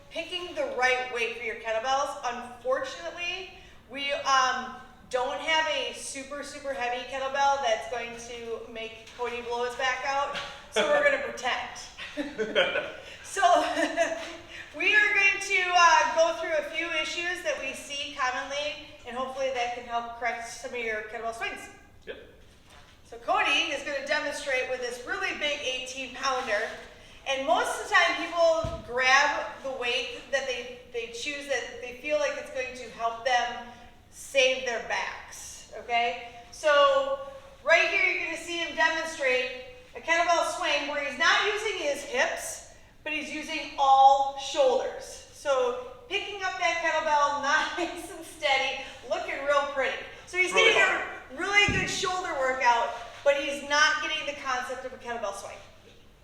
picking the right weight for your kettlebells. Unfortunately, we don't have a super heavy kettlebell that's going to make Cody blow his back out, so we're going to pretend. So we are going to go through a few issues that we see commonly, and hopefully that can help correct some of your kettlebell swings. Yep. So Cody is going to demonstrate with this really big 18-pounder. And most of the time people grab the weight that they choose that they feel like it's going to help them save their backs, okay? So right here you're going to see him demonstrate a kettlebell swing where he's not using his hips, but he's using all shoulders. So picking up that kettlebell nice and steady, looking real pretty. So he's getting a really good shoulder workout, but he's not getting the concept of a kettlebell swing,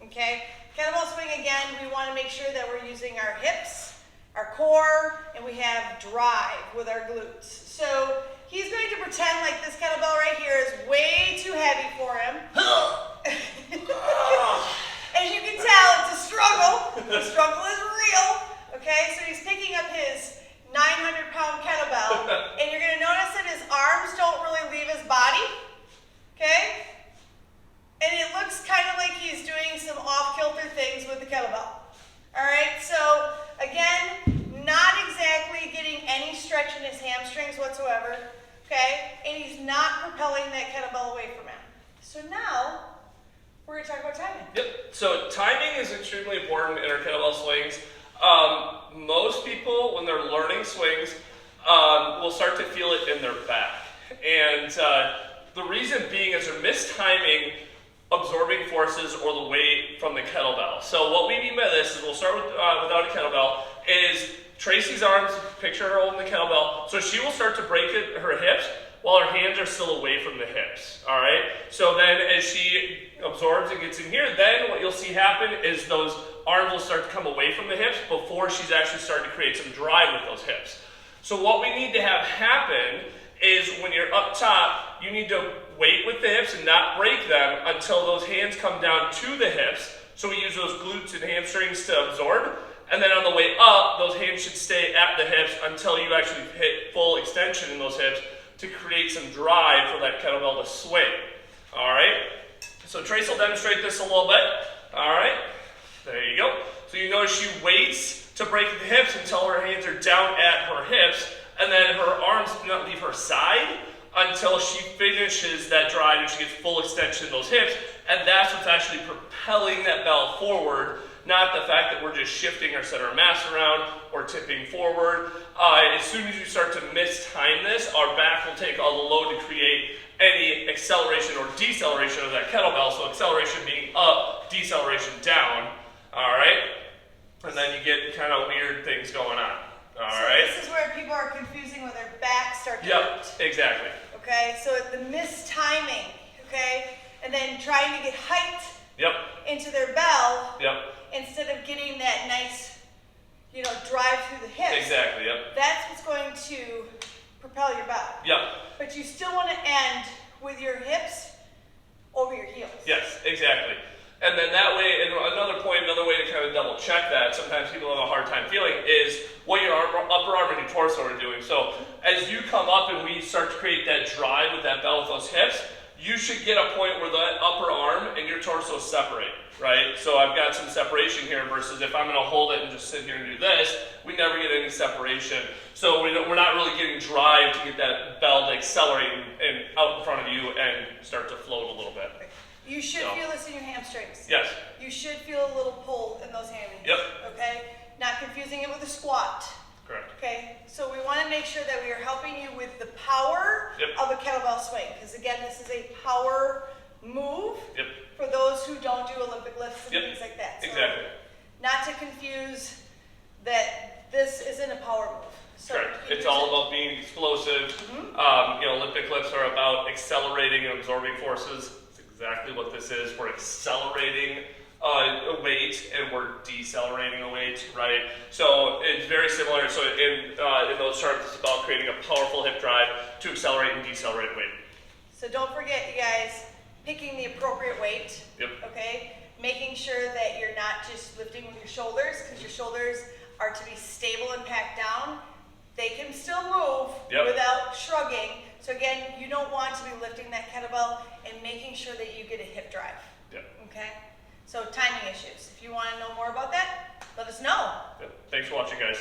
okay? Kettlebell swing, again, we want to make sure that we're using our hips, our core, and we have drive with our glutes. So he's going to pretend like this kettlebell right here is way too heavy for him. As you can tell, it's a struggle. The struggle is real. Okay, so he's picking up his 900-pound kettlebell, and you're going to notice that his arms don't really leave his body. Okay? And it looks kind of like he's doing some off-kilter things with the kettlebell. All right, so again, not exactly getting any stretch in his hamstrings whatsoever, okay? And he's not propelling that kettlebell away from him. So now, we're gonna talk about timing. Yep, so timing is extremely important in our kettlebell swings. Most people, when they're learning swings, will start to feel it in their back. And the reason being is they're mistiming absorbing forces or the weight from the kettlebell. So what we mean by this is we'll start with without a kettlebell is Tracy's arms, picture her holding the kettlebell, so she will start to break her hips while her hands are still away from the hips, all right? So then as she absorbs and gets in here, then what you'll see happen is those arms will start to come away from the hips before she's actually starting to create some drive with those hips. So what we need to have happen is when you're up top, you need to wait with the hips and not break them until those hands come down to the hips. So we use those glutes and hamstrings to absorb. And then on the way up, those hands should stay at the hips until you actually hit full extension in those hips to create some drive for that kettlebell to swing. All right? So Trace will demonstrate this a little bit. All right? There you go. So you notice she waits to break the hips until her hands are down at her hips, and then her arms do not leave her side until she finishes that drive and she gets full extension in those hips, and that's what's actually propelling that bell forward, not the fact that we're just shifting our center of mass around or tipping forward. As soon as you start to mistime this, our back will take all the load to create any acceleration or deceleration of that kettlebell, so acceleration being up, deceleration down, all right? And then you get kind of weird things going on. All right. This is where people are confusing when their backs start to hurt. hurt. Exactly. Okay, so the mistiming, okay, and then trying to get height into their bell instead of getting that nice, drive through the hips. Exactly, That's what's going to propel your bell. But you still want to end with your hips over your heels. Yes, exactly. And then that way, and another way to kind of double check that, sometimes people have a hard time feeling, is what your upper arm and your torso are doing. So as you come up and we start to create that drive with that bell with those hips, you should get a point where that upper arm and your torso separate, right? So I've got some separation here versus if I'm going to hold it and just sit here and do this, we never get any separation. So we're not really getting drive to get that bell to accelerate and out in front of you and start to float a little bit. You should feel this in your hamstrings. Yes. You should feel a little pull in those hammies. Yep. Okay? Not confusing it with a squat. Correct. Okay? So we want to make sure that we are helping you with the power of a kettlebell swing. Because again, this is a power move for those who don't do Olympic lifts and things like that. So exactly. Not to confuse that this isn't a power move. So correct. It's all about being explosive. Olympic lifts are about accelerating and absorbing forces. Exactly what this is. We're accelerating a weight and we're decelerating a weight, right? So it's very similar. So in those terms, it's about creating a powerful hip drive to accelerate and decelerate weight. So don't forget, you guys, picking the appropriate weight. Yep. Okay? Making sure that you're not just lifting with your shoulders, because your shoulders are to be stable and packed down. They can still move Yep. without shrugging. So again, you don't want to be lifting that kettlebell and making sure that you get a hip drive. Yep. Okay? So timing issues. If you want to know more about that, let us know. Yep. Thanks for watching, guys.